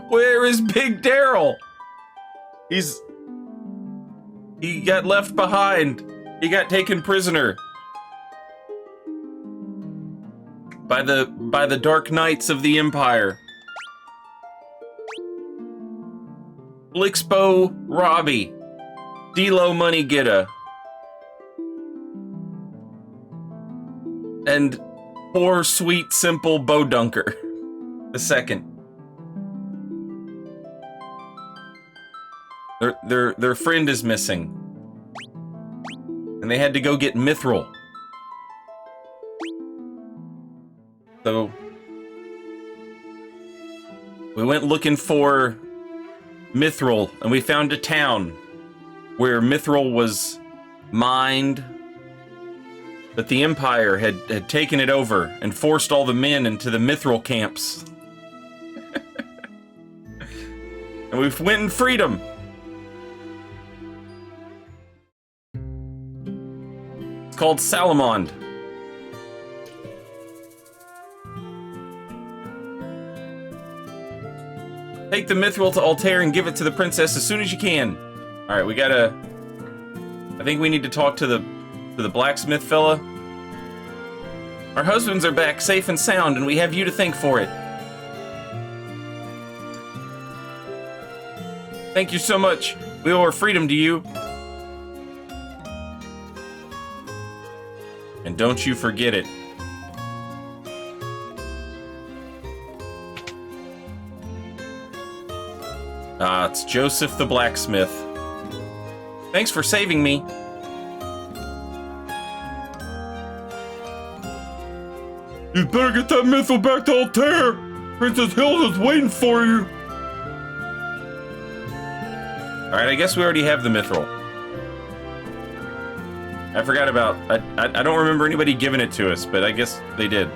Where is Big Daryl? He got left behind. He got taken prisoner by the Dark Knights of the Empire. Blixpo Robbie, D-Lo Money Getter, and poor sweet simple Bo Dunker the second. Their friend is missing, and they had to go get Mithril. So we went looking for Mithril, and we found a town where Mithril was mined, but the Empire had taken it over and forced all the men into the Mithril camps. And we went and freed them. It's called Salamond. Take the Mithril to Altair and give it to the princess as soon as you can. All right, we gotta. I think we need to talk to the blacksmith fella. Our husbands are back safe and sound, and we have you to thank for it. Thank you so much. We owe our freedom to you. And don't you forget it. It's Joseph the blacksmith. Thanks for saving me. You better get that Mithril back to Altair. Princess Hilda's waiting for you. Alright, I guess we already have the Mithril. I forgot about... I don't remember anybody giving it to us, but I guess they did.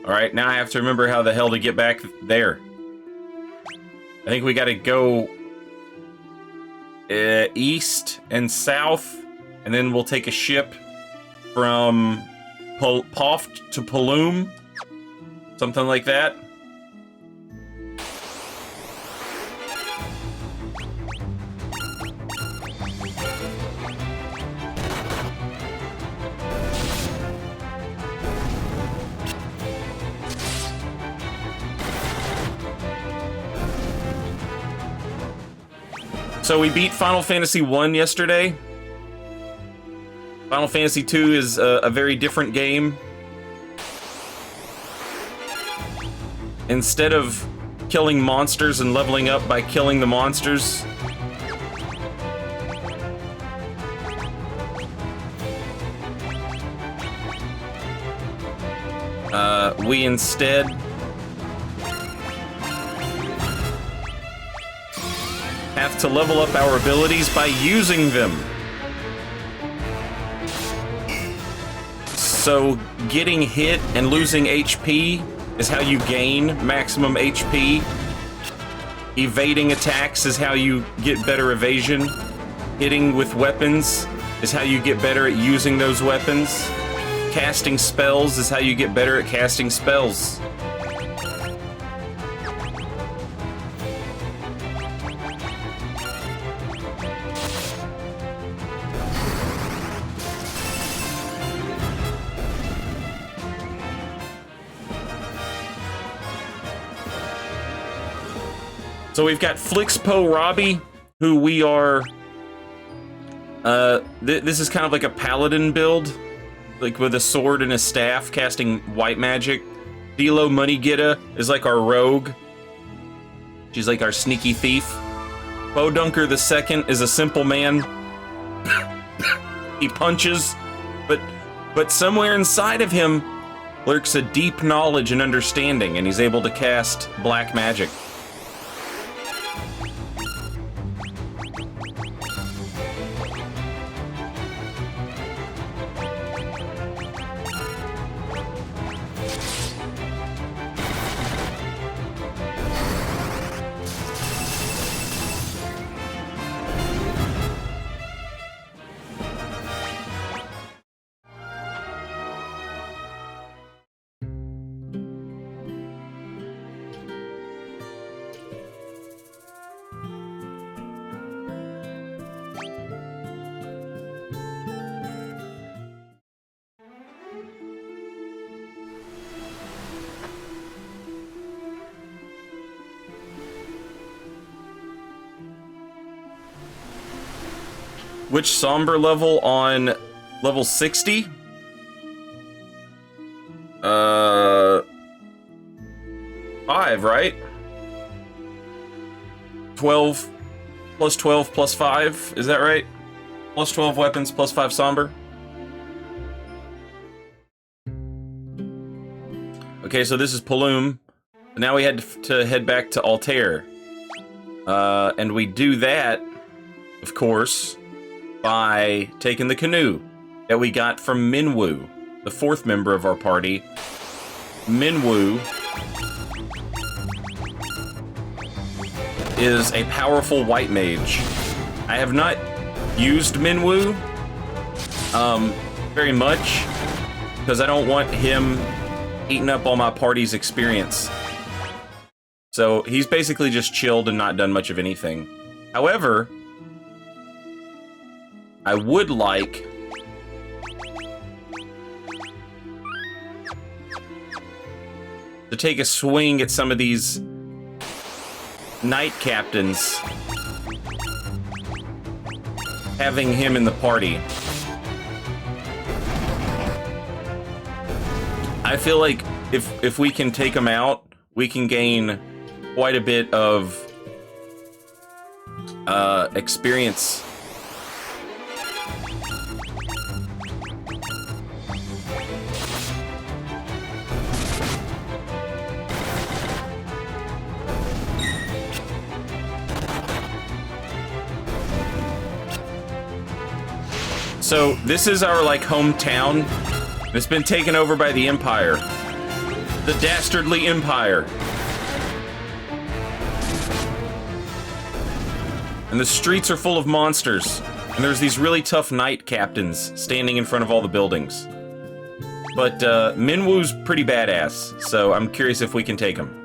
Alright, now I have to remember how the hell to get back there. I think we gotta go east and south, and then we'll take a ship from Poft to Paloom. Something like that. So we beat Final Fantasy 1 yesterday. Final Fantasy 2 is a very different game. Instead of killing monsters and leveling up by killing the monsters, we instead have to level up our abilities by using them. So getting hit and losing HP is how you gain maximum HP. Evading attacks is how you get better evasion. Hitting with weapons is how you get better at using those weapons. Casting spells is how you get better at casting spells. So we've got Flixpo Robbie, who we are... this is kind of like a paladin build, like with a sword and a staff, casting white magic. D-Lo Money Getter is like our rogue. She's like our sneaky thief. Bo Dunker the second is a simple man. He punches, but somewhere inside of him lurks a deep knowledge and understanding, and he's able to cast black magic. which somber level on level 60? 5, right? 12 plus 12 plus 5, is that right? Plus 12 weapons plus 5 somber. Okay, so this is Paloom. Now we had to head back to Altair. And we do that, of course, by taking the canoe that we got from Minwu, the 4th member of our party. Minwu is a powerful white mage. I have not used Minwu very much because I don't want him eating up all my party's experience. So he's basically just chilled and not done much of anything. However, I would like to take a swing at some of these knight captains, having him in the party. I feel like if we can take him out, we can gain quite a bit of experience. So this is our like hometown. It's been taken over by the Empire. The dastardly Empire. And the streets are full of monsters. And there's these really tough knight captains standing in front of all the buildings. But Minwu's pretty badass, so I'm curious if we can take him.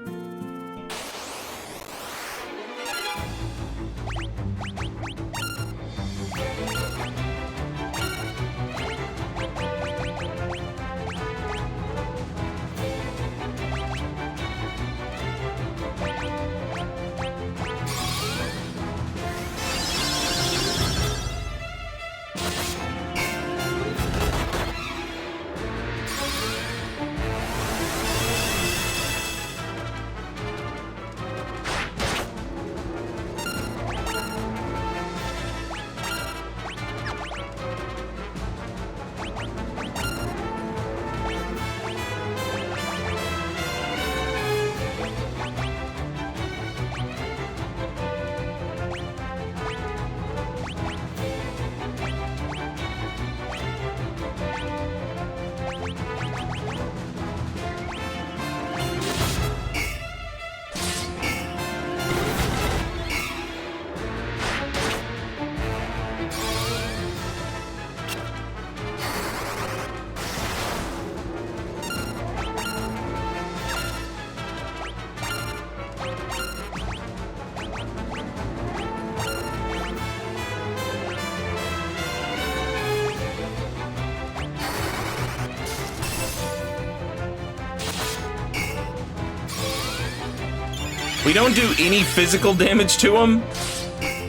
We don't do any physical damage to him,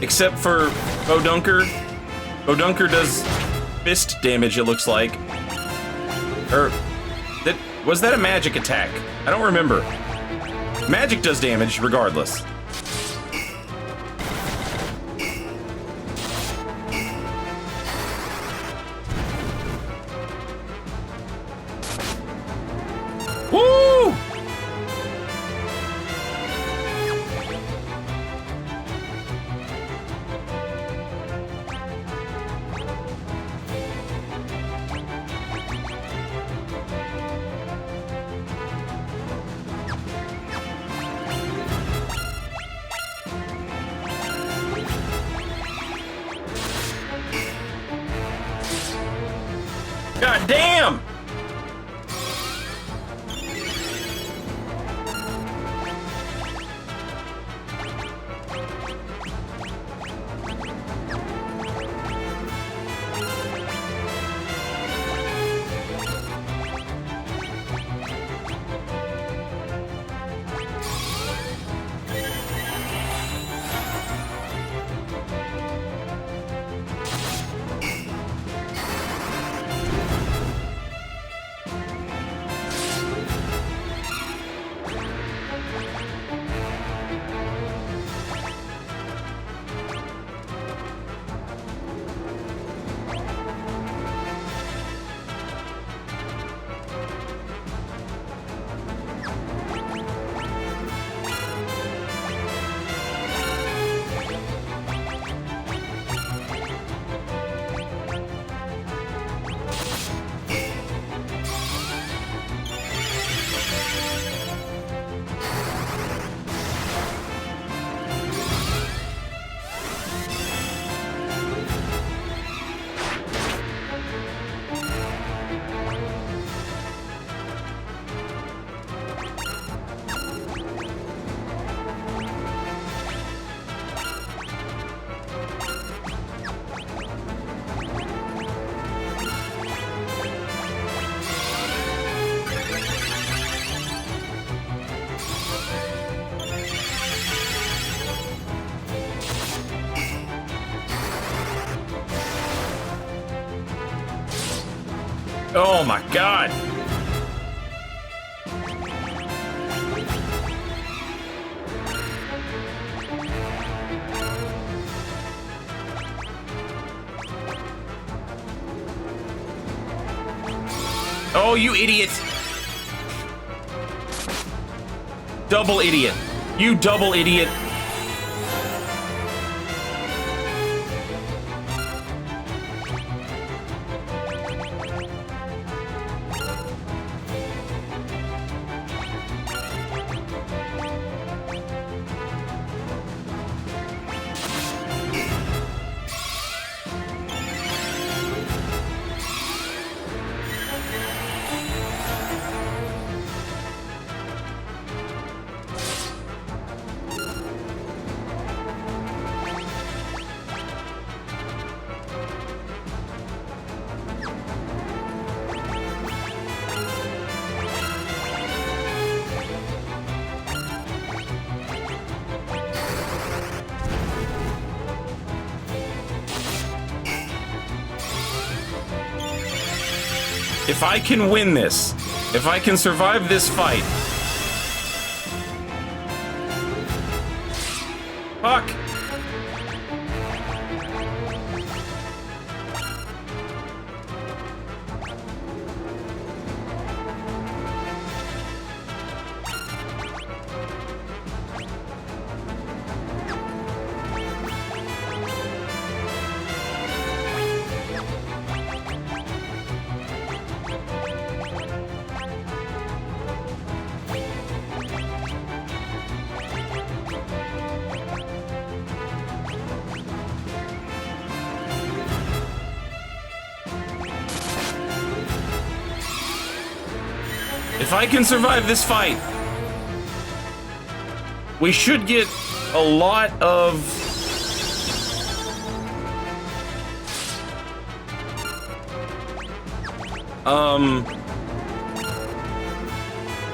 except for Bodunker. Bodunker does fist damage, it looks like. Or, was that a magic attack? I don't remember. Magic does damage regardless. Woo! God damn! Oh my god! Oh, you idiot! Double idiot. You double idiot. If I can win this, if I can survive this fight... Fuck! If I can survive this fight, we should get a lot of...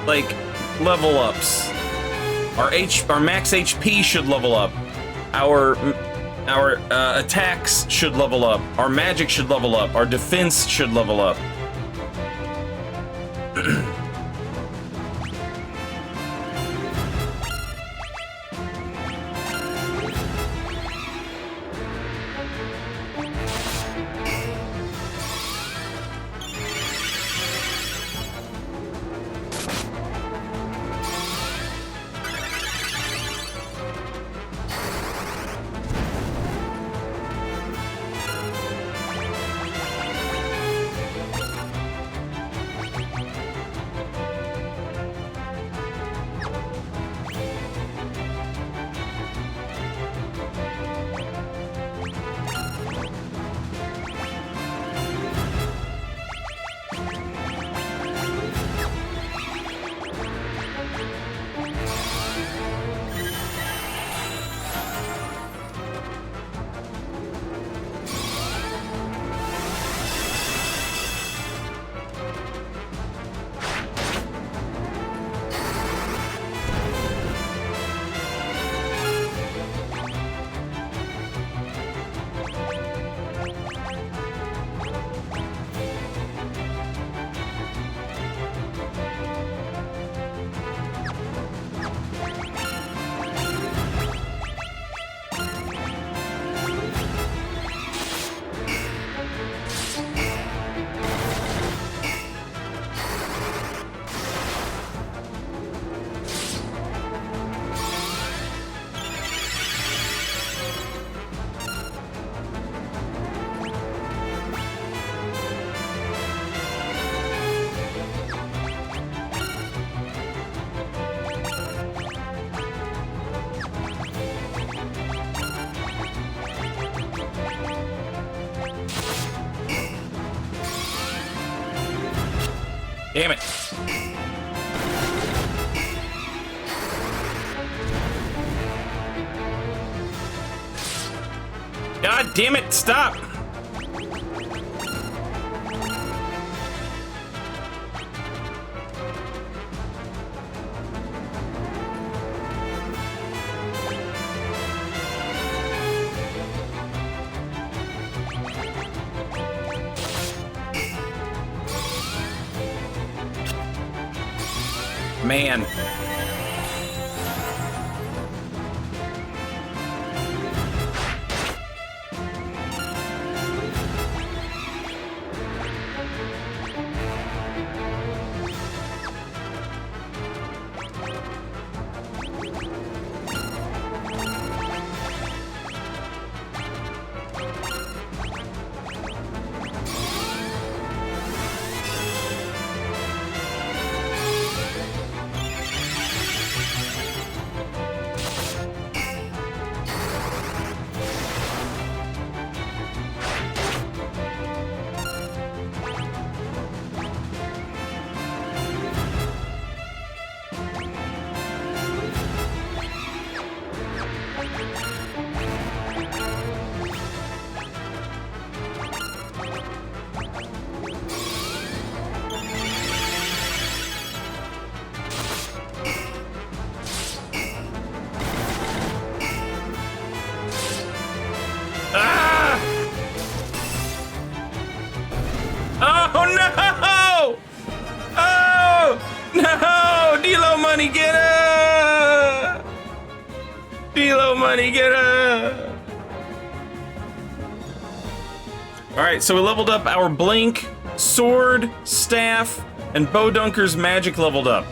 like, level ups. Our max HP should level up. Our attacks should level up. Our magic should level up. Our defense should level up. Damn it. God damn it, stop! Man. Money, get her! Dilo Money, get her! Alright, so we leveled up our Blink, Sword, Staff, and Bowdunker's magic leveled up.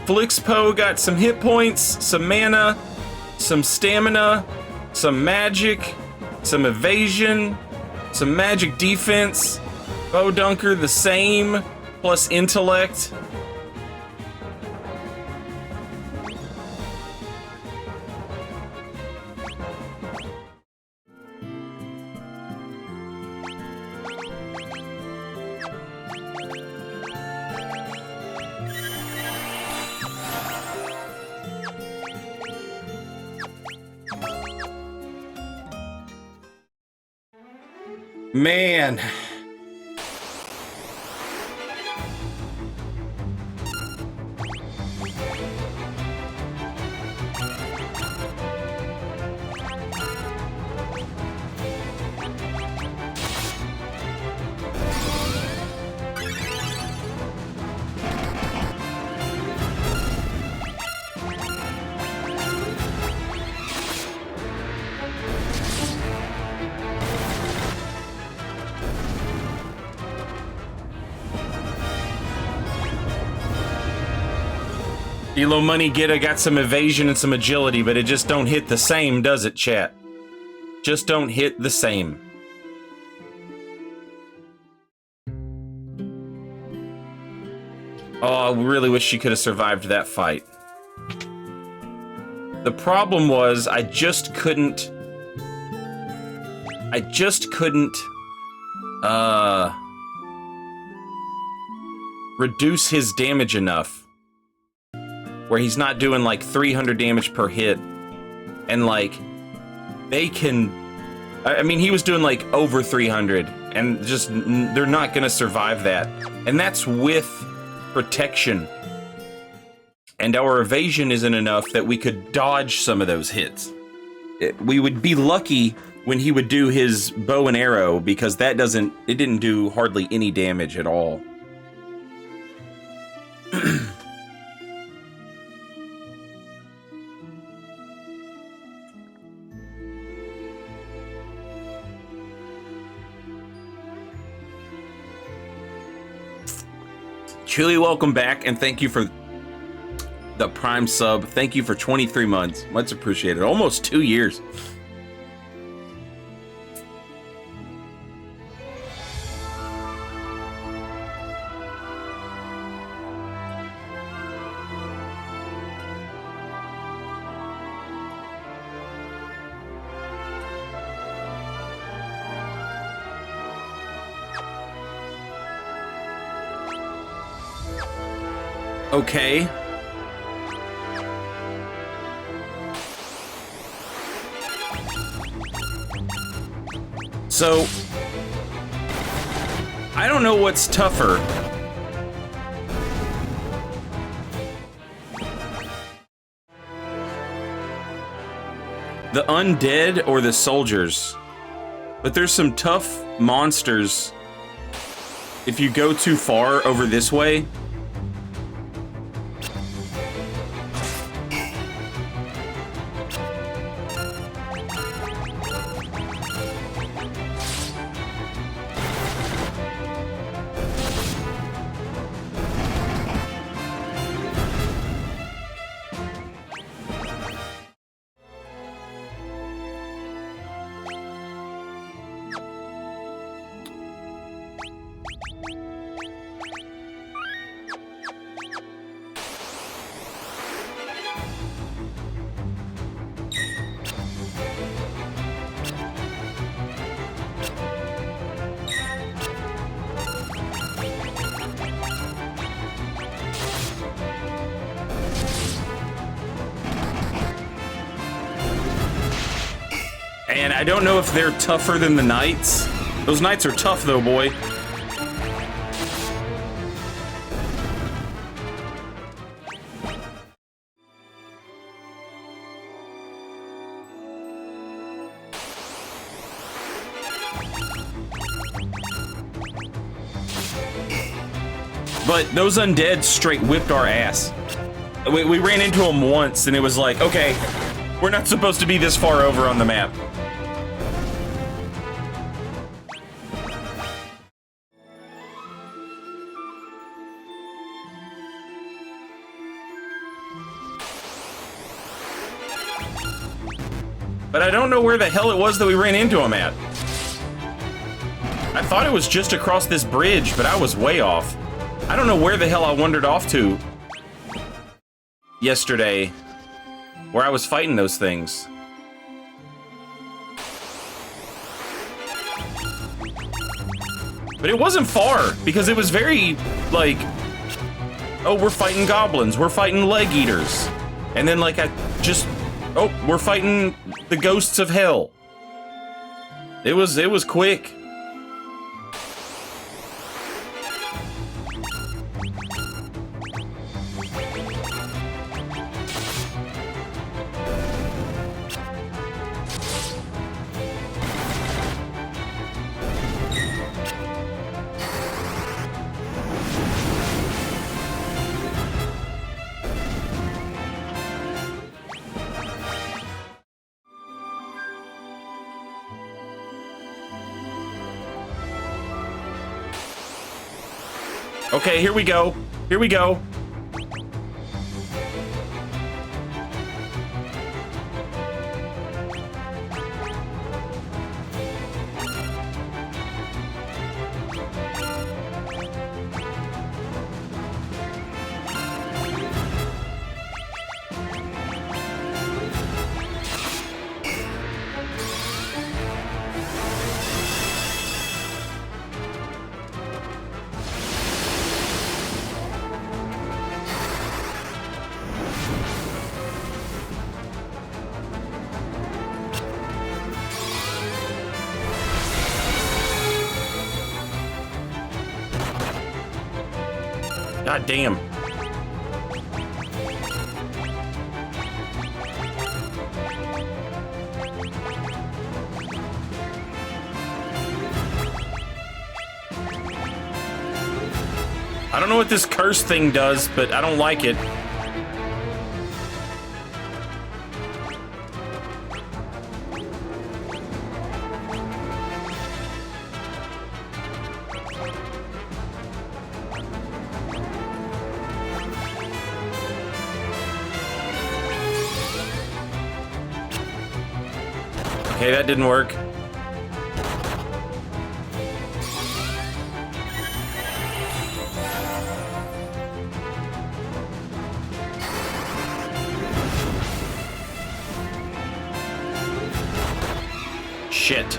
Flixpo got some hit points, some mana, some stamina, some magic, some evasion, some magic defense. Bowdunker the same, plus intellect. Man. Dilo Money Geta got some evasion and some agility, but it just don't hit the same, does it, chat? Just don't hit the same. Oh, I really wish she could have survived that fight. The problem was, I just couldn't, reduce his damage enough. Where he's not doing like 300 damage per hit. And like, they can, I mean, he was doing like over 300 and just, they're not gonna survive that. And that's with protection. And our evasion isn't enough that we could dodge some of those hits. We would be lucky when he would do his bow and arrow because it didn't do hardly any damage at all. Truly welcome back, and thank you for the Prime sub. Thank you for 23 months. Much appreciated. Almost 2 years. Okay. So, I don't know what's tougher. The undead or the soldiers. But there's some tough monsters if you go too far over this way, and I don't know if they're tougher than the knights. Those knights are tough though, boy. But those undead straight whipped our ass. We ran into them once and it was like, okay, we're not supposed to be this far over on the map. But I don't know where the hell it was that we ran into them at. I thought it was just across this bridge, but I was way off. I don't know where the hell I wandered off to yesterday, where I was fighting those things. But it wasn't far, because it was very, like, oh, we're fighting goblins, we're fighting leg eaters. And then, like, oh, we're fighting the ghosts of hell. It was quick. Okay, here we go. Here we go. God damn. I don't know what this curse thing does, but I don't like it. Okay, that didn't work. Shit.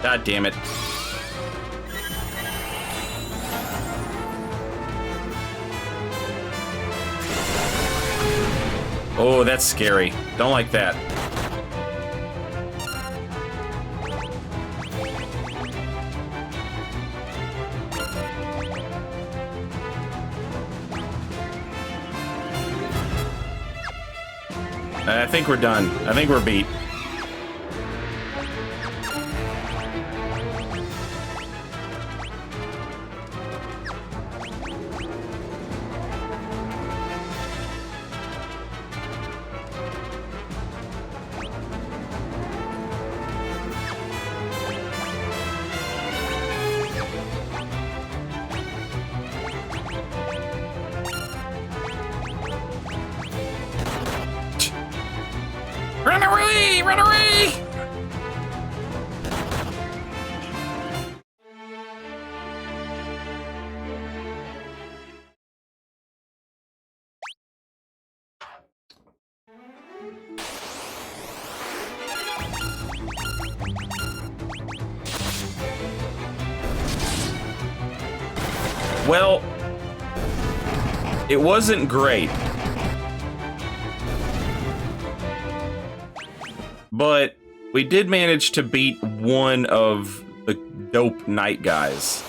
God damn it. Oh, that's scary. Don't like that. I think we're done. I think we're beat. Run away! Run away! Well, it wasn't great. But we did manage to beat one of the dope knight guys.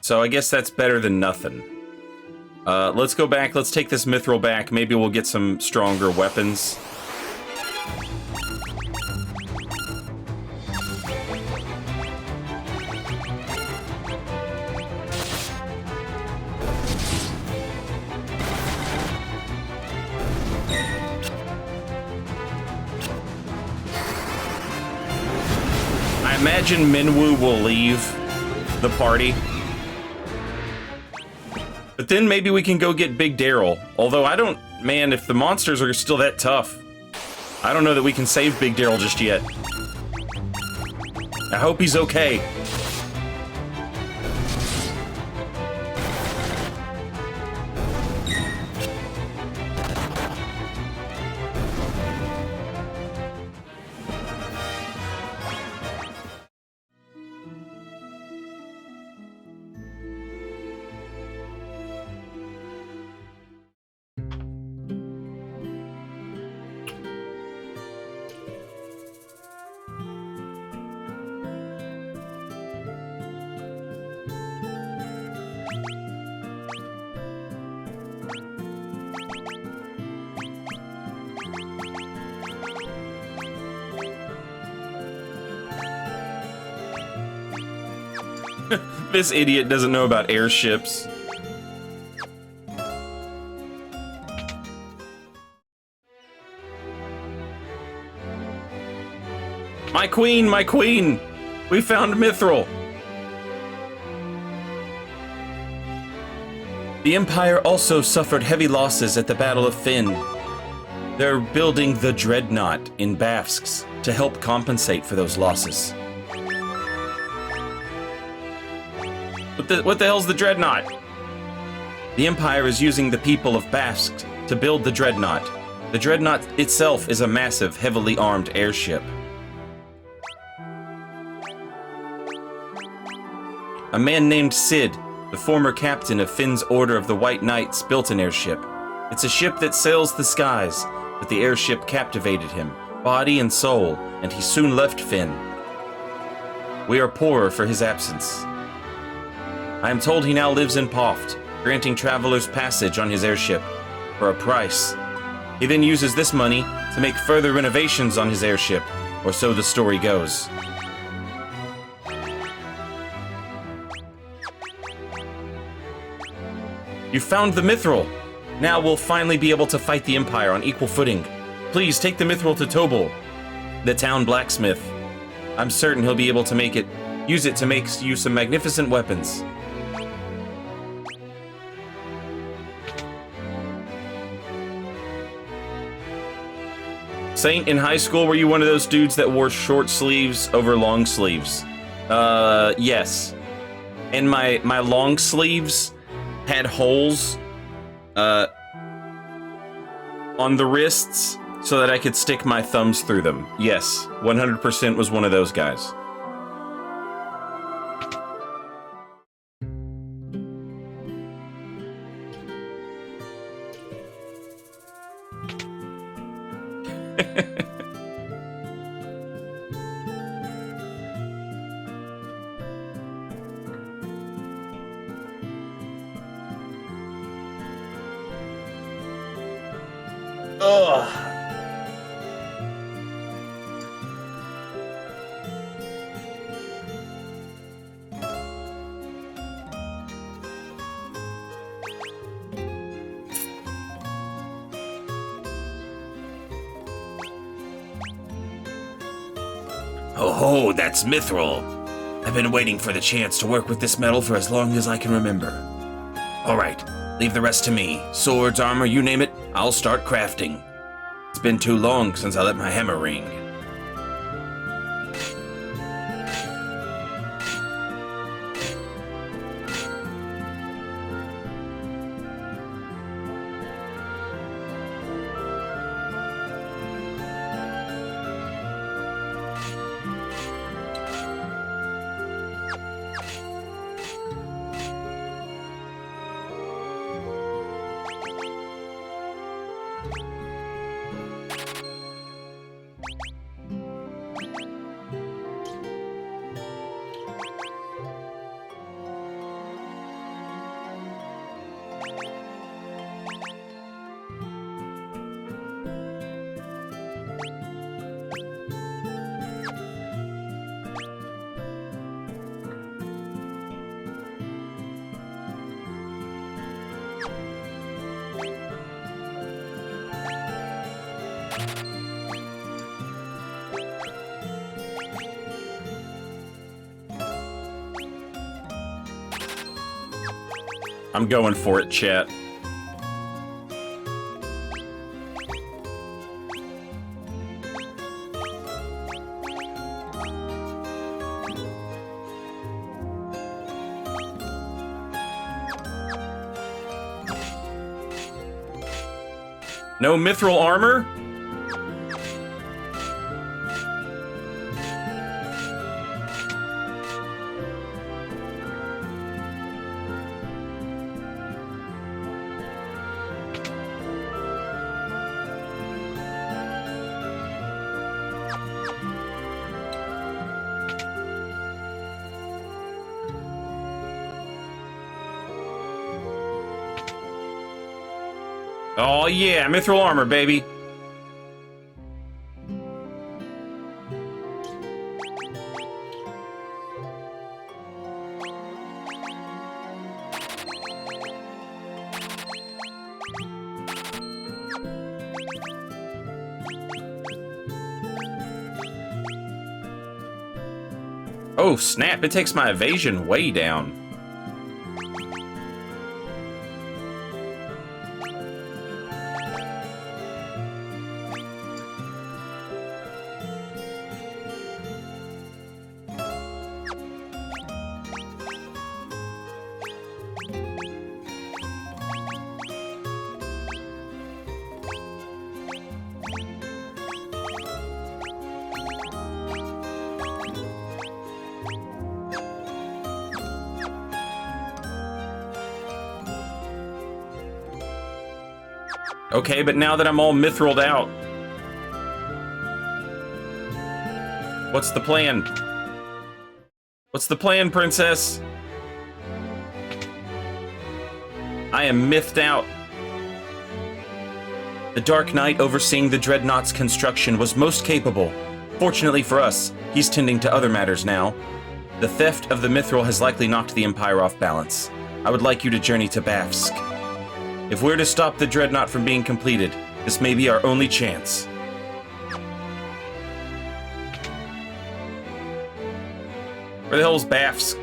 So I guess that's better than nothing. Let's go back. Let's take this mithril back. Maybe we'll get some stronger weapons. I imagine Minwu will leave the party. But then maybe we can go get Big Daryl. Although I don't... Man, if the monsters are still that tough, I don't know that we can save Big Daryl just yet. I hope he's okay. This idiot doesn't know about airships. My queen, my queen! We found Mithril! The Empire also suffered heavy losses at the Battle of Fynn. They're building the Dreadnought in Bafsk to help compensate for those losses. What the hell's the Dreadnought? The Empire is using the people of Bafsk to build the Dreadnought. The Dreadnought itself is a massive, heavily armed airship. A man named Cid, the former captain of Finn's Order of the White Knights, built an airship. It's a ship that sails the skies, but the airship captivated him, body and soul, and he soon left Finn. We are poorer for his absence. I am told he now lives in Poft, granting travelers passage on his airship for a price. He then uses this money to make further renovations on his airship, or so the story goes. You found the Mithril! Now we'll finally be able to fight the Empire on equal footing. Please take the Mithril to Tobal, the town blacksmith. I'm certain he'll be able to use it to make you some magnificent weapons. Saint, in high school, were you one of those dudes that wore short sleeves over long sleeves? Yes. And my long sleeves had holes, on the wrists so that I could stick my thumbs through them. Yes, 100% was one of those guys. Ugh. Oh, that's mithril. I've been waiting for the chance to work with this metal for as long as I can remember. All right, leave the rest to me. Swords, armor, you name it, I'll start crafting. It's been too long since I let my hammer ring. I'm going for it, chat. No mithril armor? Oh yeah, mithril armor, baby. Oh snap, it takes my evasion way down. Okay, but now that I'm all mithriled out, what's the plan? What's the plan, princess? I am mithed out. The Dark Knight overseeing the Dreadnought's construction was most capable. Fortunately for us, he's tending to other matters now. The theft of the mithril has likely knocked the Empire off balance. I would like you to journey to Bafsk. If we're to stop the Dreadnought from being completed, this may be our only chance. Where the hell's Bafsk?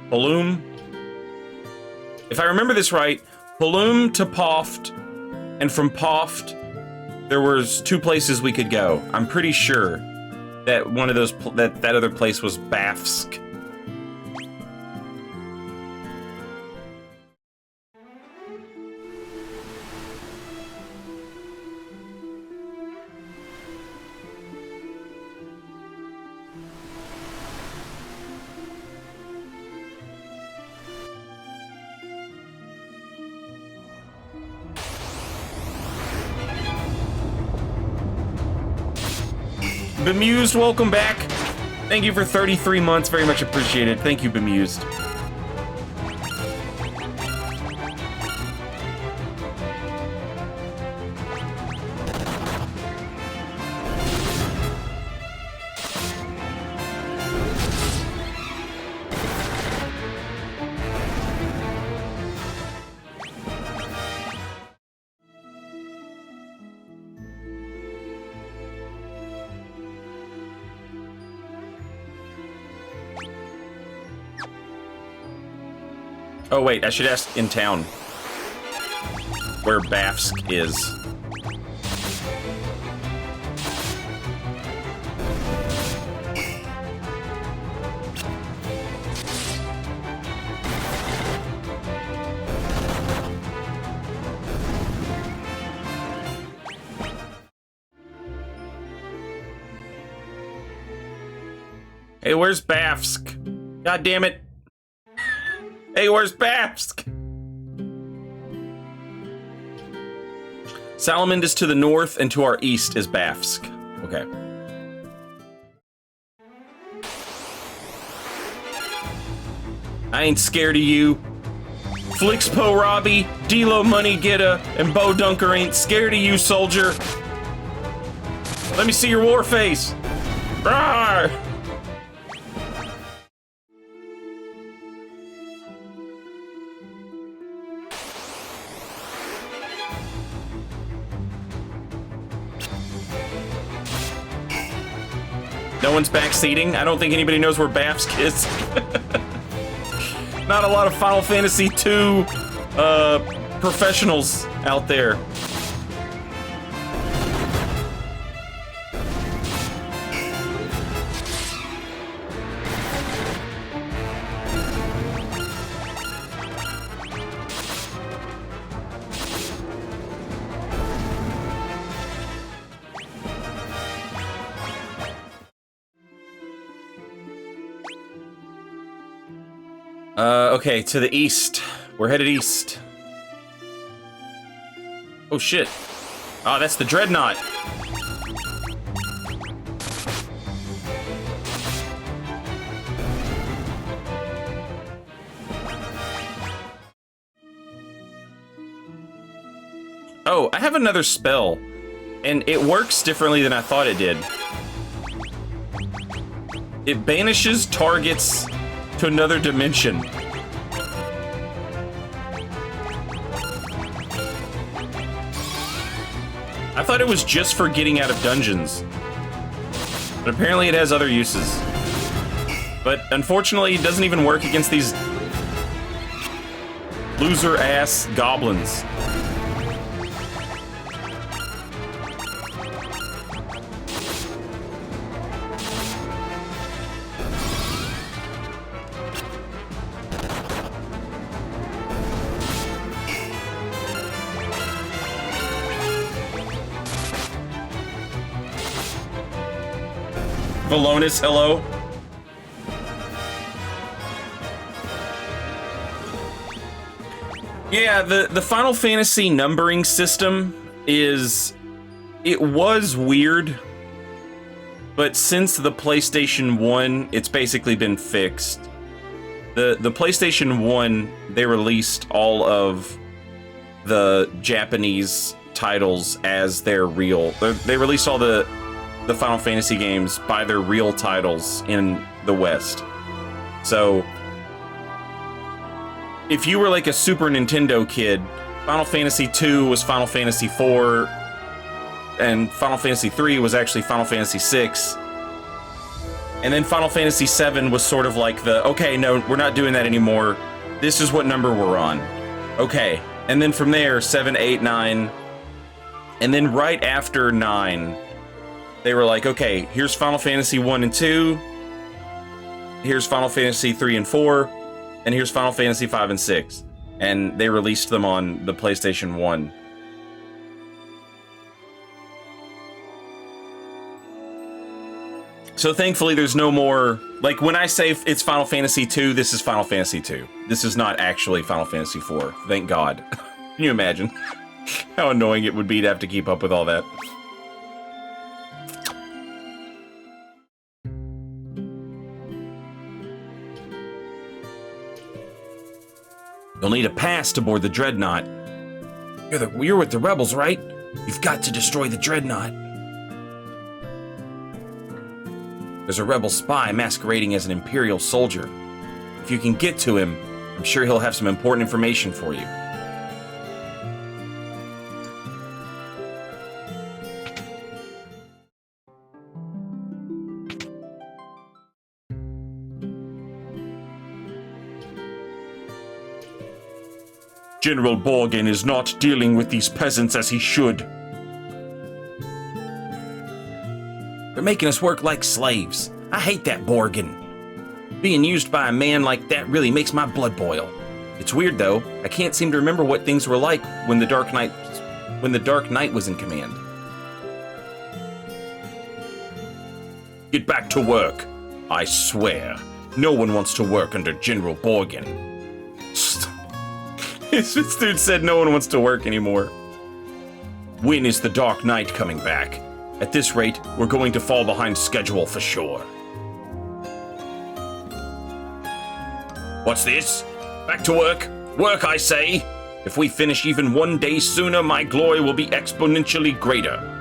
Paloom. If I remember this right, Paloom to Poft, and from Poft, there was 2 places we could go. I'm pretty sure that one of those that other place was Bafsk. Bemused, welcome back. Thank you for 33 months. Very much appreciated. Thank you, Bemused. Oh wait, I should ask in town where Bafsk is. Hey, where's Bafsk? God damn it. Hey, where's Bafsk? Salamand is to the north, and to our east is Bafsk. Okay. I ain't scared of you. Flixpo Robbie, Delo Money Getter, and Bo Dunker ain't scared of you, soldier. Let me see your war face. Rawr! No one's backseating. I don't think anybody knows where Bafsk is. Not a lot of Final Fantasy II professionals out there. Okay, to the east. We're headed east. Oh, shit. Oh, that's the Dreadnought. Oh, I have another spell, and it works differently than I thought it did. It banishes targets to another dimension. I thought it was just for getting out of dungeons, but apparently it has other uses. But unfortunately, it doesn't even work against these loser-ass goblins. Valonis, hello. Yeah, the Final Fantasy numbering system it was weird, but since the PlayStation 1, it's basically been fixed. The PlayStation 1, they released all of the Japanese titles as their real. They released all the Final Fantasy games by their real titles in the West. So, if you were like a Super Nintendo kid, Final Fantasy II was Final Fantasy IV, and Final Fantasy III was actually Final Fantasy VI. And then Final Fantasy VII was sort of like the, okay, no, we're not doing that anymore. This is what number we're on. Okay. And then from there, 7, 8, 9. And then right after 9, they were like, okay, here's Final Fantasy 1 and 2. Here's Final Fantasy 3 and 4. And here's Final Fantasy 5 and 6. And they released them on the PlayStation 1. So thankfully there's no more, like when I say it's Final Fantasy 2, this is Final Fantasy 2. This is not actually Final Fantasy 4. Thank God. Can you imagine how annoying it would be to have to keep up with all that? You'll need a pass to board the Dreadnought. You're with the rebels, right? You've got to destroy the Dreadnought. There's a rebel spy masquerading as an Imperial soldier. If you can get to him, I'm sure he'll have some important information for you. General Borgin is not dealing with these peasants as he should. They're making us work like slaves. I hate that Borgin. Being used by a man like that really makes my blood boil. It's weird though. I can't seem to remember what things were like when the Dark Knight was in command. Get back to work. I swear, no one wants to work under General Borgin. This dude said no one wants to work anymore. When is the Dark Knight coming back? At this rate, we're going to fall behind schedule for sure. What's this? Back to work? Work, I say! If we finish even one day sooner, my glory will be exponentially greater.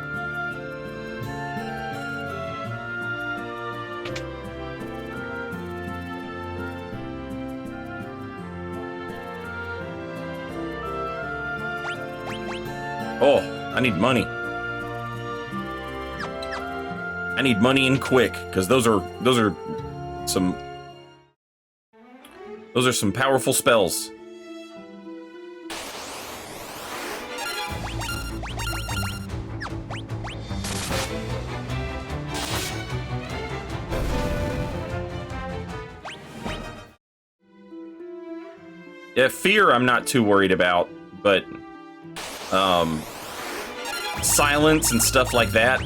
Oh, I need money. I need money and quick, because those are some powerful spells. Yeah, fear I'm not too worried about, but silence and stuff like that,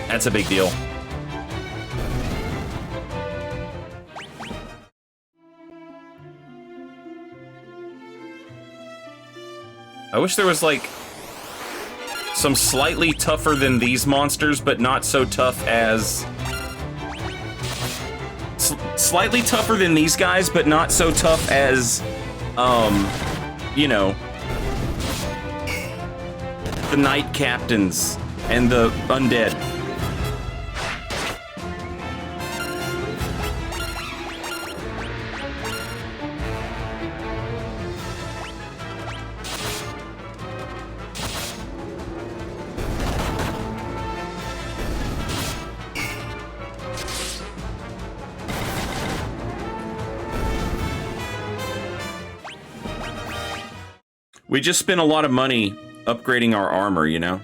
that's a big deal. I wish there was like some slightly tougher than these monsters, but not so tough as slightly tougher than these guys, but not so tough as you know, the Knight Captains and the Undead. We just spent a lot of money upgrading our armor, you know?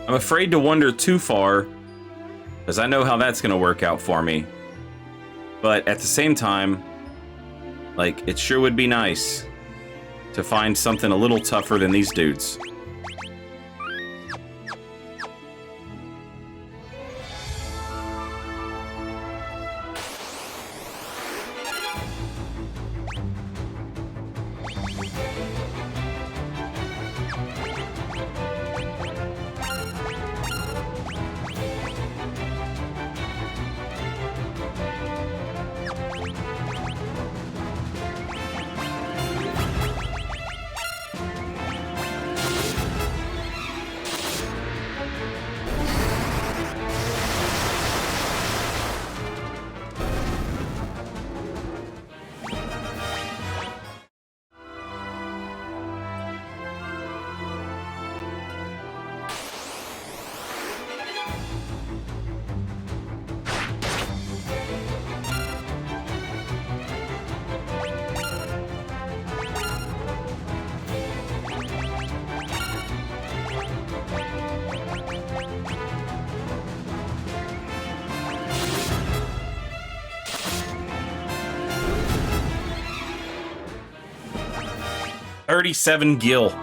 I'm afraid to wander too far, because I know how that's going to work out for me. But at the same time, like, it sure would be nice to find something a little tougher than these dudes. 37 gil.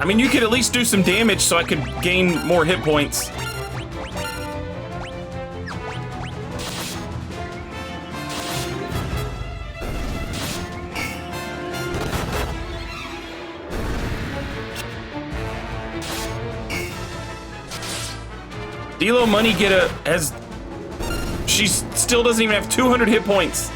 I mean, you could at least do some damage so I could gain more hit points. Delo Money she still doesn't even have 200 hit points.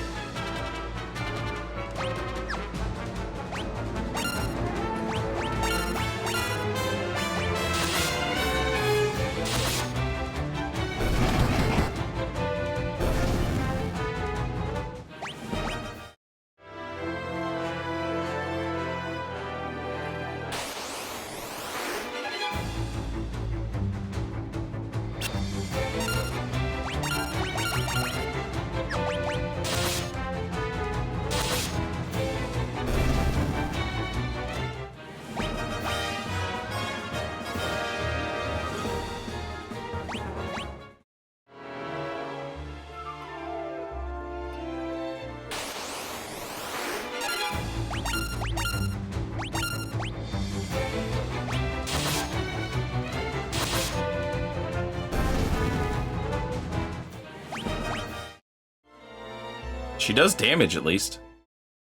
She does damage, at least.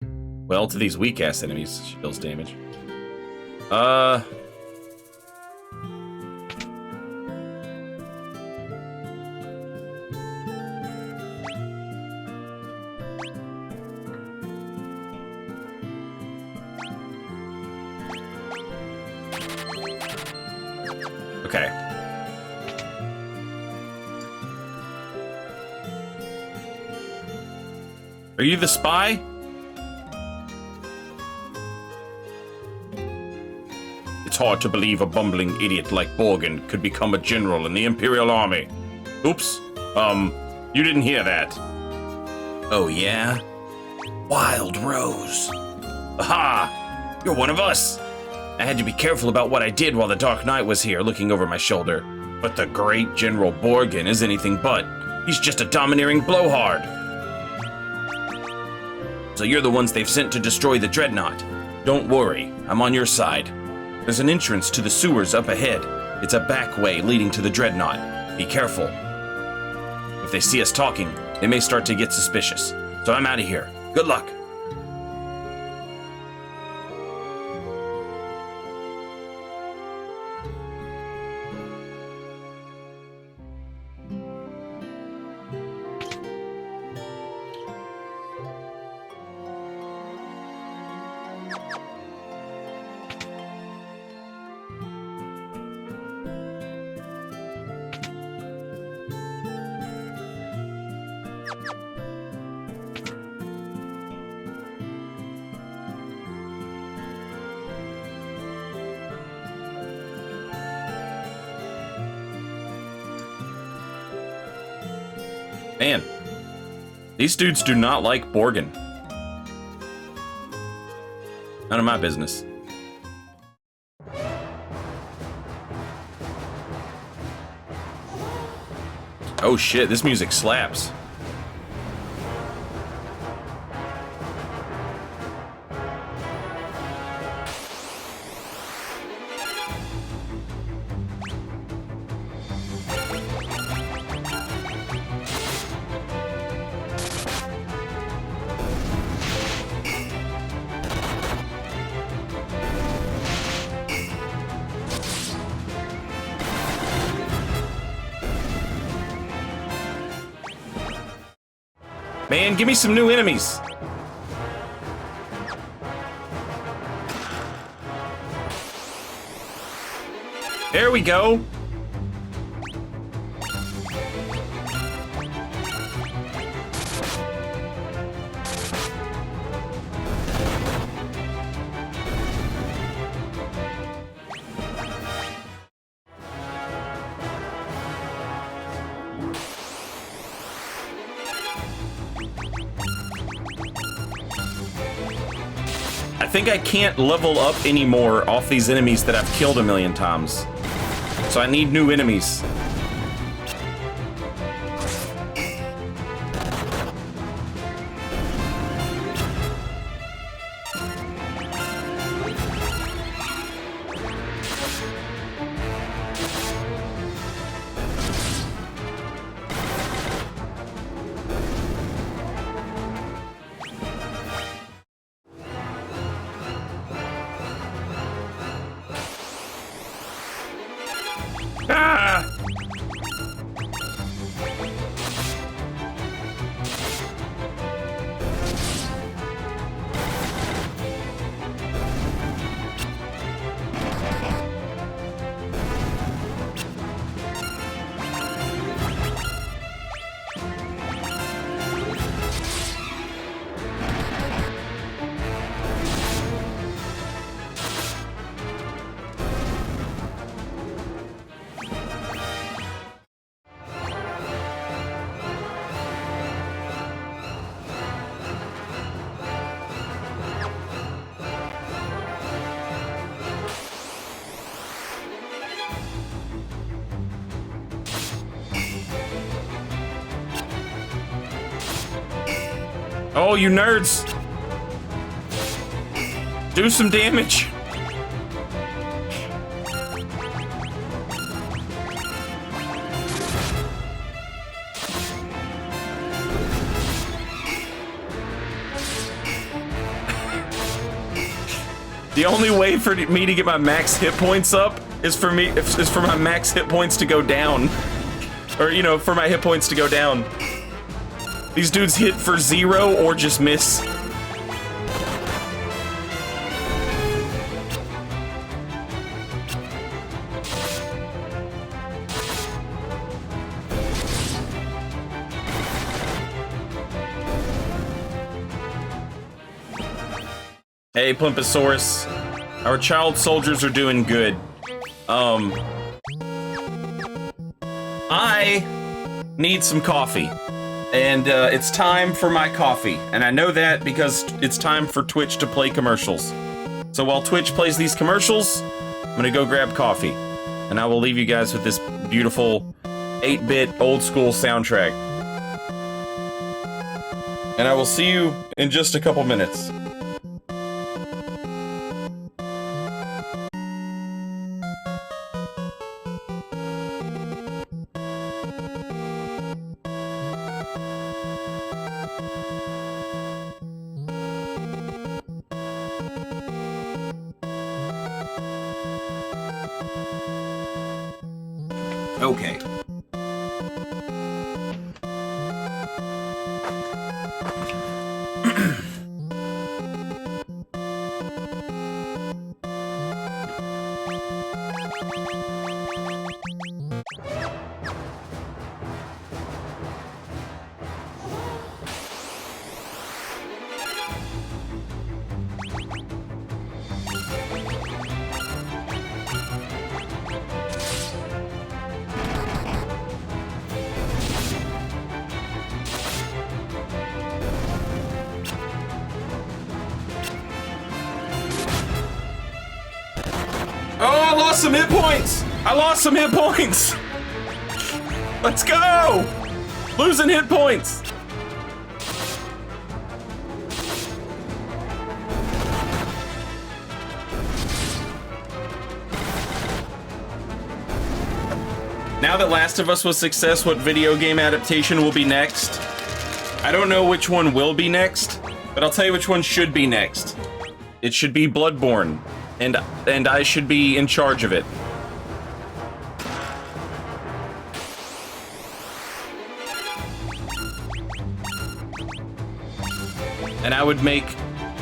Well, to these weak-ass enemies, she deals damage. Okay. Are you the spy? It's hard to believe a bumbling idiot like Borgin could become a general in the Imperial Army. Oops. You didn't hear that. Oh, yeah? Wild Rose. Aha! You're one of us. I had to be careful about what I did while the Dark Knight was here looking over my shoulder. But the great General Borgin is anything but. He's just a domineering blowhard. So you're the ones they've sent to destroy the Dreadnought. Don't worry, I'm on your side. There's an entrance to the sewers up ahead. It's a back way leading to the Dreadnought. Be careful. If they see us talking, they may start to get suspicious. So I'm out of here. Good luck. Man, these dudes do not like Borgin. None of my business. Oh shit, this music slaps. Man, give me some new enemies. There we go. I think I can't level up anymore off these enemies that I've killed a million times. So I need new enemies. Ah! Oh, you nerds! Do some damage! The only way for me to get my max hit points up is for my max hit points to go down. Or, you know, for my hit points to go down. These dudes hit for 0 or just miss. Hey, Plimposaurus. Our child soldiers are doing good. I need some coffee. And it's time for my coffee. And I know that because it's time for Twitch to play commercials. So while Twitch plays these commercials, I'm gonna go grab coffee. And I will leave you guys with this beautiful 8-bit old school soundtrack. And I will see you in just a couple minutes. Okay. Oh, I lost some hit points! I lost some hit points! Let's go! Losing hit points. Now that Last of Us was a success, what video game adaptation will be next? I don't know which one will be next, but I'll tell you which one should be next. It should be Bloodborne, and I should be in charge of it. And I would make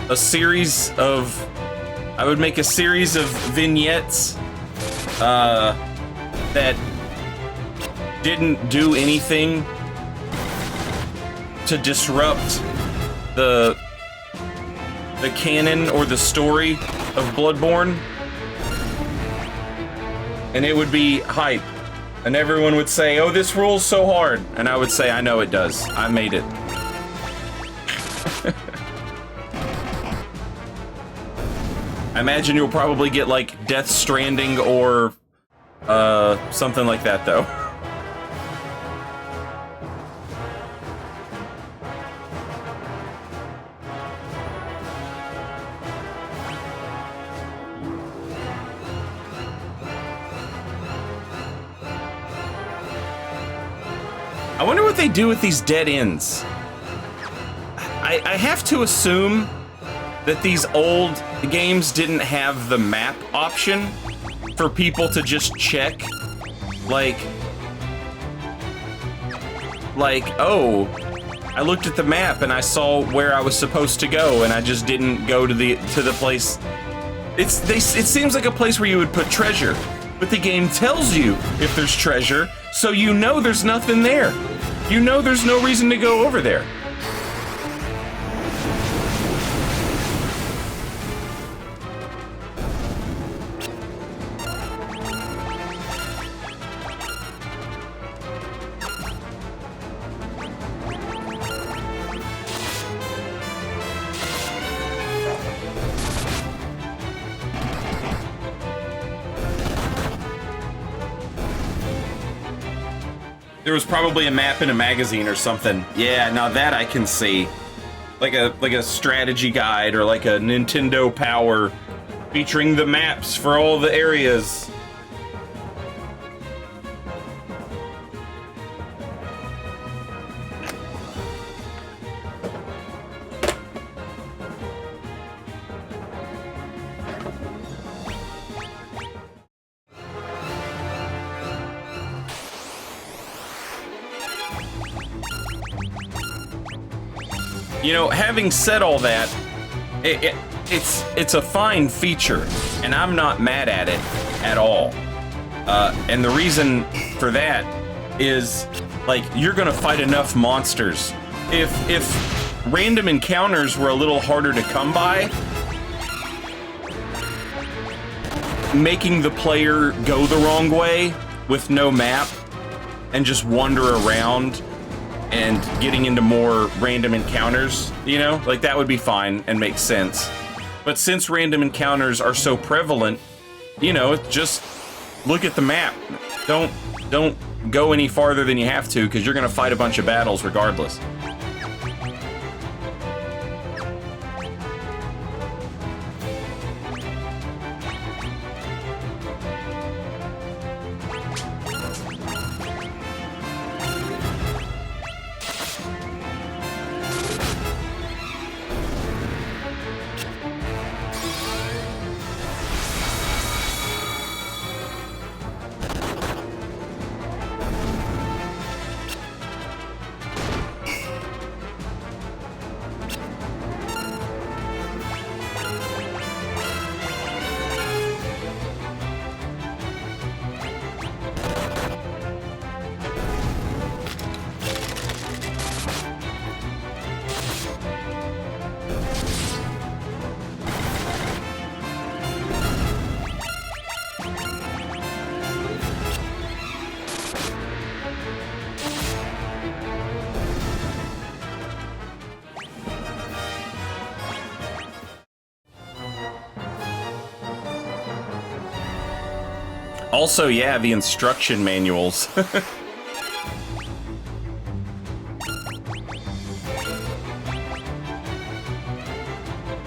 a series of vignettes that didn't do anything to disrupt the canon or the story of Bloodborne, and it would be hype, and everyone would say, "Oh, this rule's so hard," and I would say, "I know it does. I made it." I imagine you'll probably get like Death Stranding or something like that, though. I wonder what they do with these dead ends. I have to assume that these old games didn't have the map option for people to just check, like, oh, I looked at the map and I saw where I was supposed to go, and I just didn't go to the place. It seems like a place where you would put treasure, but the game tells you if there's treasure, so you know there's nothing there. You know there's no reason to go over there. There was probably a map in a magazine or something. Yeah, now that I can see. Like a strategy guide or like a Nintendo Power featuring the maps for all the areas. You know, having said all that, it's a fine feature, and I'm not mad at it at all. And the reason for that is, like, you're gonna fight enough monsters. If random encounters were a little harder to come by, making the player go the wrong way with no map and just wander around and getting into more random encounters, you know, like that would be fine and make sense. But since random encounters are so prevalent, you know, just look at the map. Don't go any farther than you have to, because you're gonna fight a bunch of battles regardless. Also, yeah, the instruction manuals.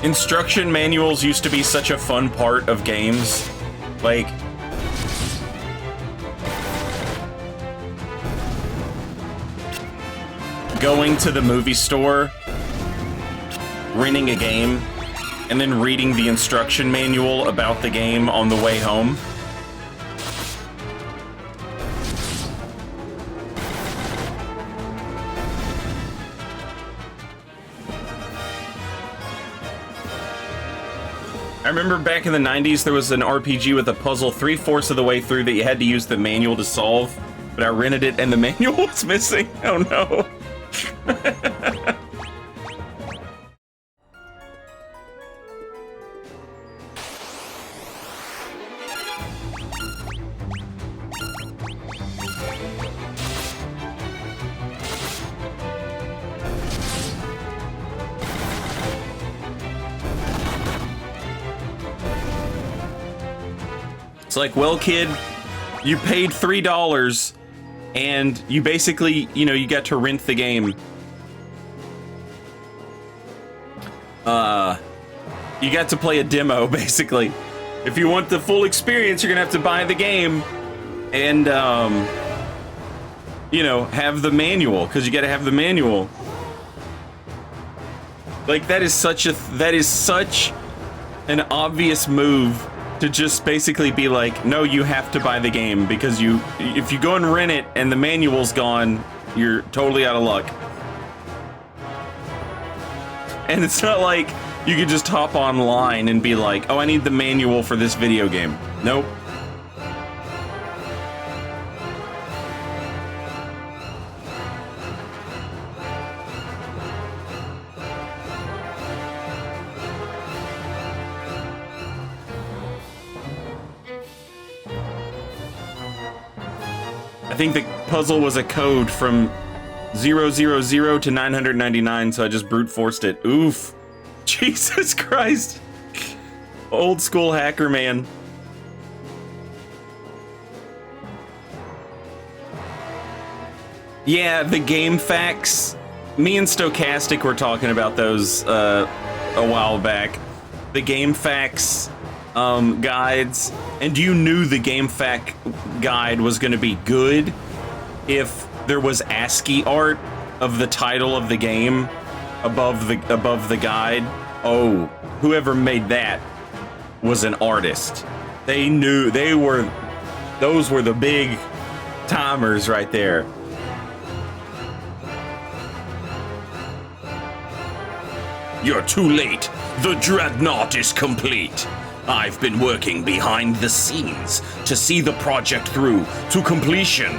Instruction manuals used to be such a fun part of games. Like, going to the movie store, renting a game, and then reading the instruction manual about the game on the way home. I remember back in the 90s, there was an RPG with a puzzle 3/4 of the way through that you had to use the manual to solve, but I rented it and the manual was missing. Oh no. It's like, well, kid, you paid $3 and you basically, you know, you got to rent the game. You got to play a demo, basically. If you want the full experience, you're gonna have to buy the game and, you know, have the manual, because you gotta have the manual. Like, that is such an obvious move to just basically be like, no, you have to buy the game, because if you go and rent it and the manual's gone, you're totally out of luck. And it's not like you could just hop online and be like, oh, I need the manual for this video game. Nope. I think the puzzle was a code from 000 to 999, so I just brute forced it. Oof. Jesus Christ. Old school hacker, man. Yeah, the game facts. Me and Stochastic were talking about those a while back. The game facts guides, and you knew the game fact guide was going to be good if there was ASCII art of the title of the game above the guide. Oh, whoever made that was an artist. They knew those were the big timers right there. You're too late. The dreadnought is complete. I've been working behind the scenes to see the project through to completion.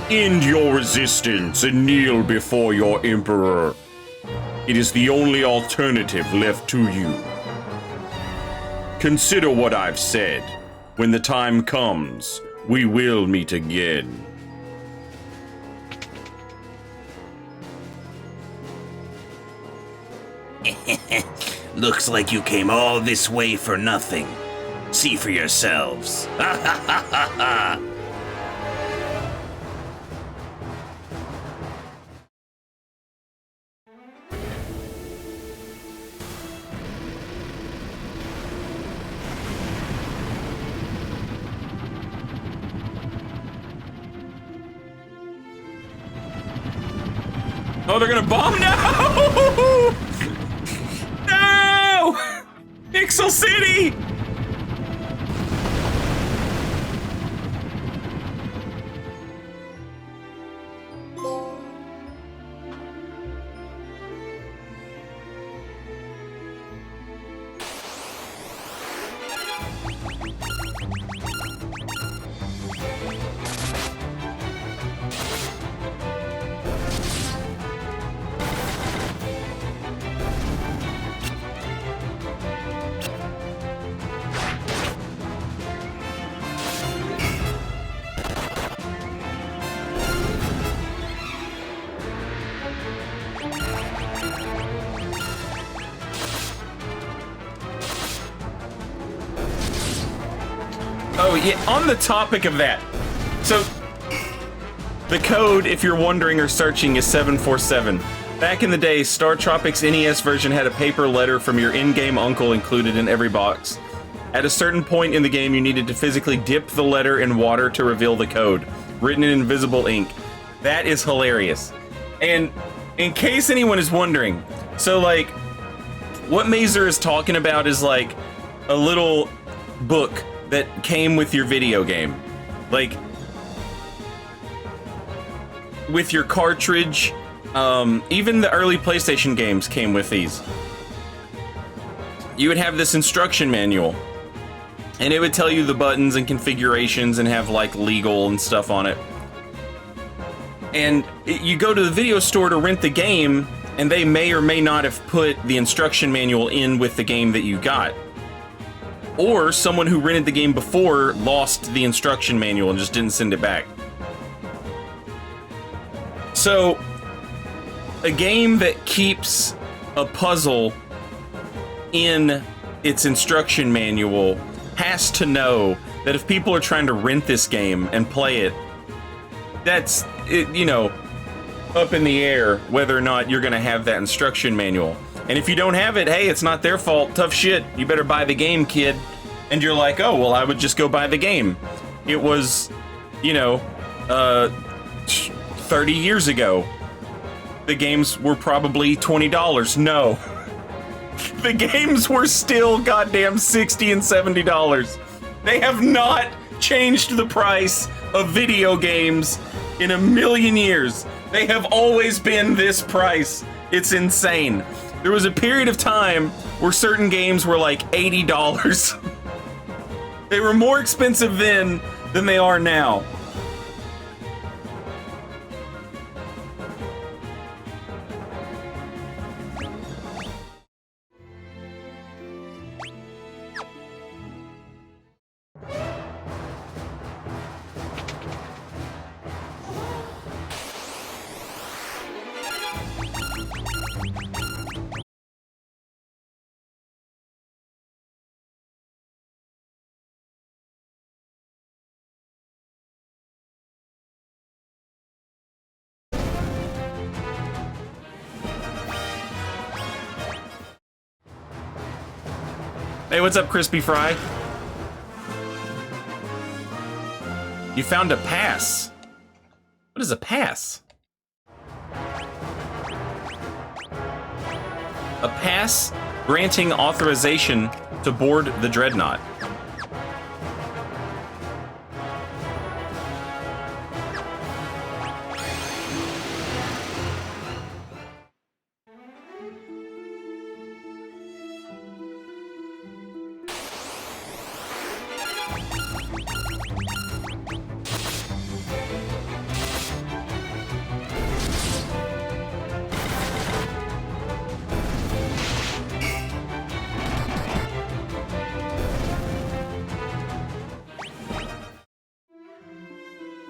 End your resistance and kneel before your emperor. It is the only alternative left to you. Consider what I've said. When the time comes, we will meet again. Looks like you came all this way for nothing. See for yourselves. Ha ha ha ha ha! Oh, they're gonna bomb now! No! Pixel City! Oh, yeah, on the topic of that. So, the code, if you're wondering or searching, is 747. Back in the day, Star Tropics NES version had a paper letter from your in-game uncle included in every box. At a certain point in the game, you needed to physically dip the letter in water to reveal the code, written in invisible ink. That is hilarious. And in case anyone is wondering, so like, what Mazer is talking about is like a little book that came with your video game. Like, with your cartridge, even the early PlayStation games came with these. You would have this instruction manual, and it would tell you the buttons and configurations and have like legal and stuff on it. And you go to the video store to rent the game, and they may or may not have put the instruction manual in with the game that you got. Or someone who rented the game before lost the instruction manual and just didn't send it back. So, a game that keeps a puzzle in its instruction manual has to know that if people are trying to rent this game and play it, that's, you know, up in the air whether or not you're going to have that instruction manual. And if you don't have it, hey, it's not their fault. Tough shit. You better buy the game, kid. And you're like, oh, well, I would just go buy the game. It was, you know, 30 years ago. The games were probably $20. No. The games were still goddamn $60 and $70. They have not changed the price of video games in a million years. They have always been this price. It's insane. There was a period of time where certain games were like $80. They were more expensive then than they are now. Hey, what's up, Crispy Fry? You found a pass. What is a pass? A pass granting authorization to board the Dreadnought.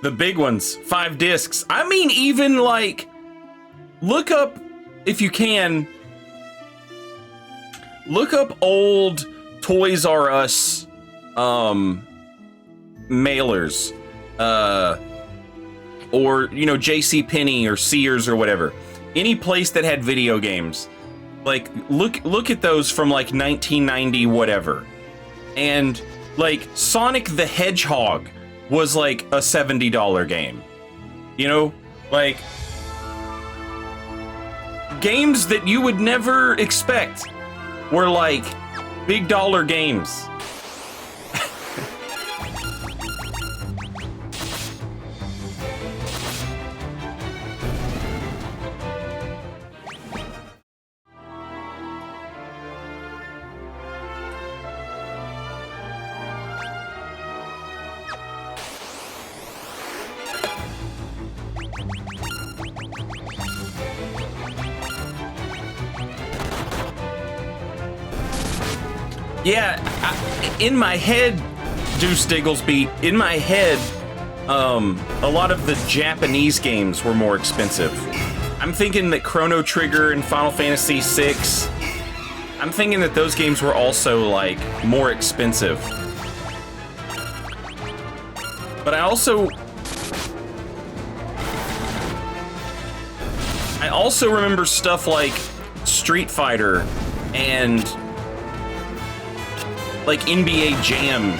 The big ones, 5 discs. I mean, even like, look up, if you can, look up old Toys R Us mailers, or, you know, JCPenney or Sears or whatever. Any place that had video games. Like, look at those from like 1990 whatever. And like Sonic the Hedgehog was like a $70 game. You know, like games that you would never expect were like big dollar games. Yeah, in my head, Deuce Digglesby, in my head, a lot of the Japanese games were more expensive. I'm thinking that Chrono Trigger and Final Fantasy VI, I'm thinking that those games were also, like, more expensive. But I also remember stuff like Street Fighter and like NBA Jam.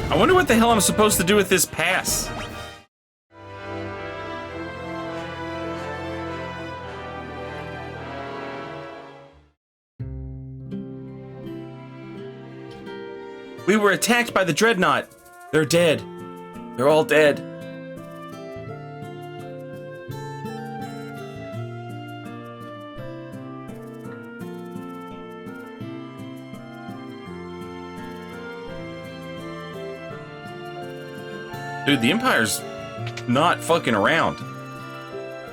I wonder what the hell I'm supposed to do with this pass. We were attacked by the Dreadnought. They're dead. They're all dead. Dude, the Empire's not fucking around.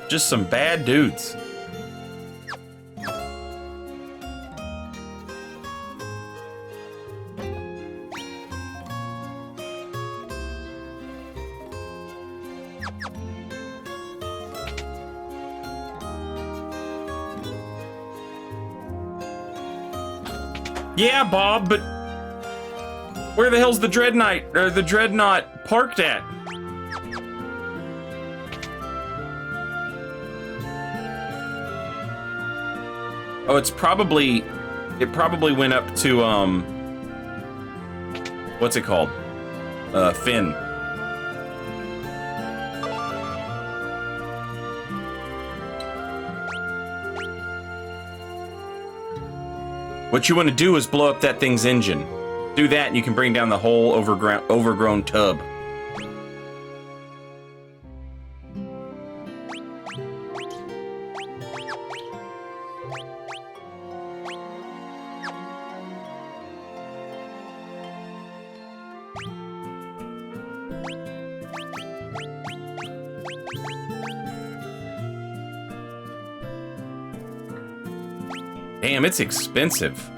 Just some bad dudes. Yeah, Bob, but where the hell's the Dreadnought parked at? Oh, it probably went up to, what's it called? Finn. What you want to do is blow up that thing's engine. Do that and you can bring down the whole overgrown tub. Damn, it's expensive.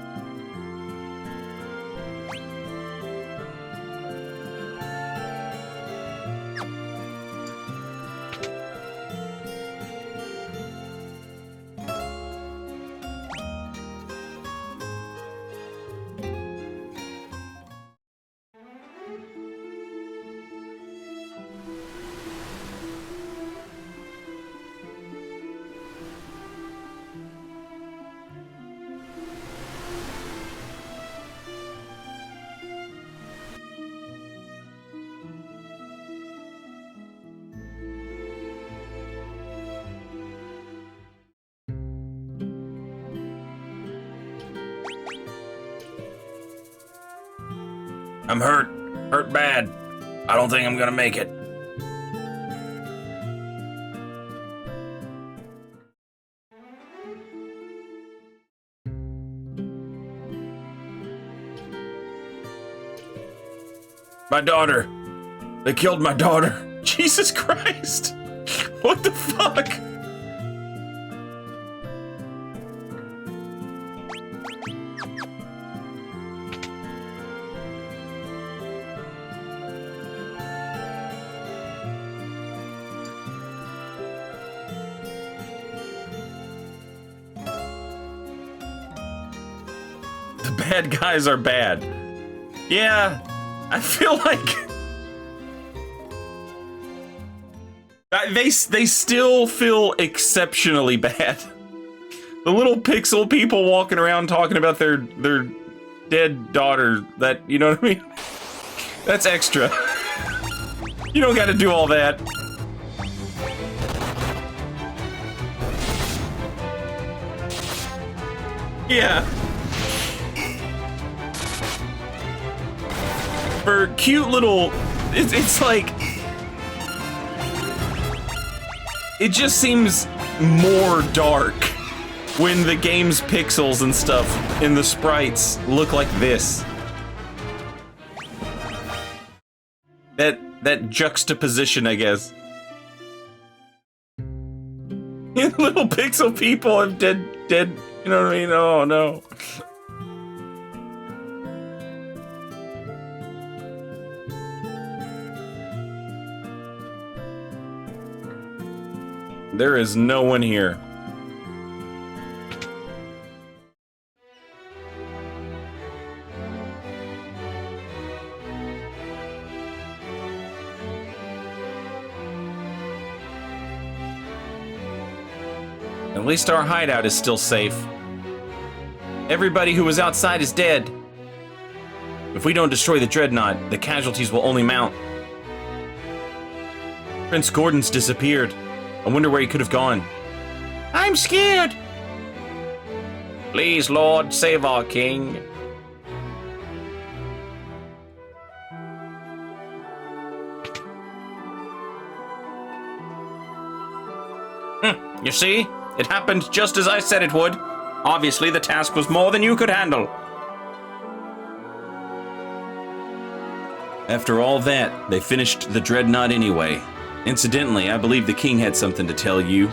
I'm hurt. Hurt bad. I don't think I'm gonna make it. My daughter. They killed my daughter. Jesus Christ! What the fuck? The bad guys are bad. Yeah, I feel like they still feel exceptionally bad. The little pixel people walking around talking about their dead daughter. That, you know what I mean? That's extra. You don't got to do all that. Yeah. For cute little, it's like, it just seems more dark when the game's pixels and stuff in the sprites look like this. That juxtaposition, I guess. Little pixel people have dead, you know what I mean? Oh, no. There is no one here. At least our hideout is still safe. Everybody who was outside is dead. If we don't destroy the Dreadnought, the casualties will only mount. Prince Gordon's disappeared. I wonder where he could have gone. I'm scared. Please, Lord, save our king. You see? It happened just as I said it would. Obviously, the task was more than you could handle. After all that, they finished the Dreadnought anyway. Incidentally, I believe the king had something to tell you.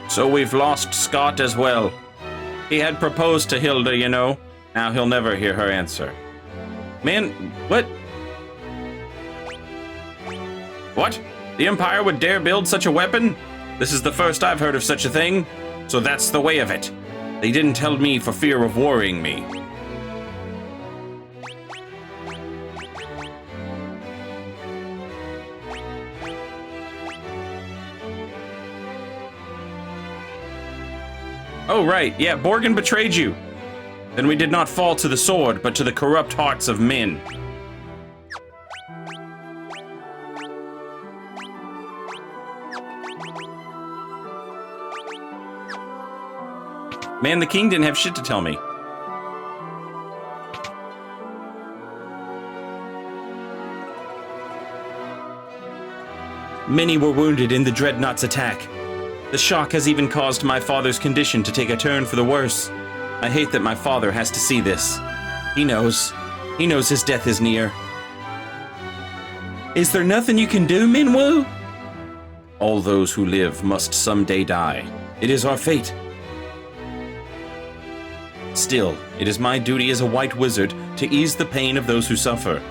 So we've lost Scott as well. He had proposed to Hilda, you know. Now he'll never hear her answer. Man, what? What? The Empire would dare build such a weapon? This is the first I've heard of such a thing. So that's the way of it. They didn't tell me for fear of worrying me. Oh, right. Yeah, Borgin betrayed you. Then we did not fall to the sword, but to the corrupt hearts of men. Man, the king didn't have shit to tell me. Many were wounded in the Dreadnought's attack. The shock has even caused my father's condition to take a turn for the worse. I hate that my father has to see this. He knows. He knows his death is near. Is there nothing you can do, Minwu? All those who live must someday die. It is our fate. Still, it is my duty as a white wizard to ease the pain of those who suffer.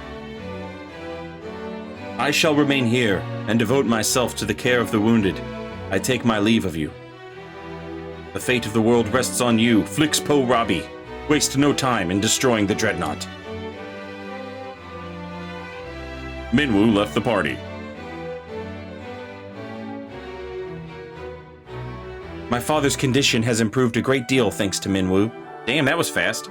I shall remain here and devote myself to the care of the wounded. I take my leave of you. The fate of the world rests on you, Flix Po Robbie. Waste no time in destroying the Dreadnought. Minwu left the party. My father's condition has improved a great deal thanks to Minwu. Damn, that was fast.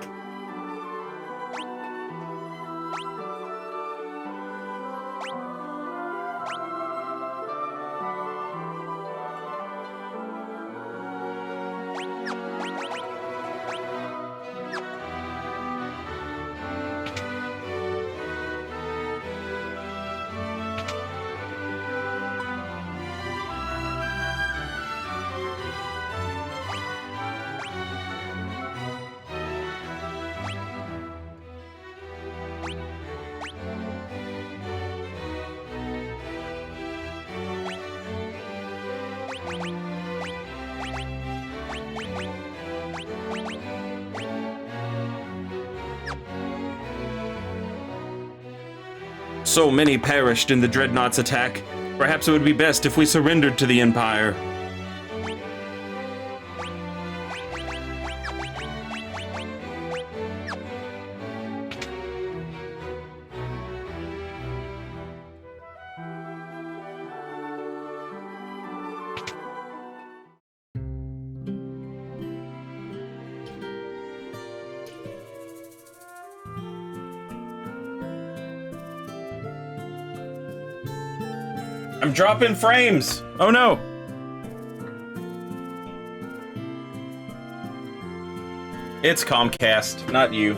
So many perished in the Dreadnought's attack. Perhaps it would be best if we surrendered to the Empire. I'm dropping frames! Oh no! It's Comcast, not you.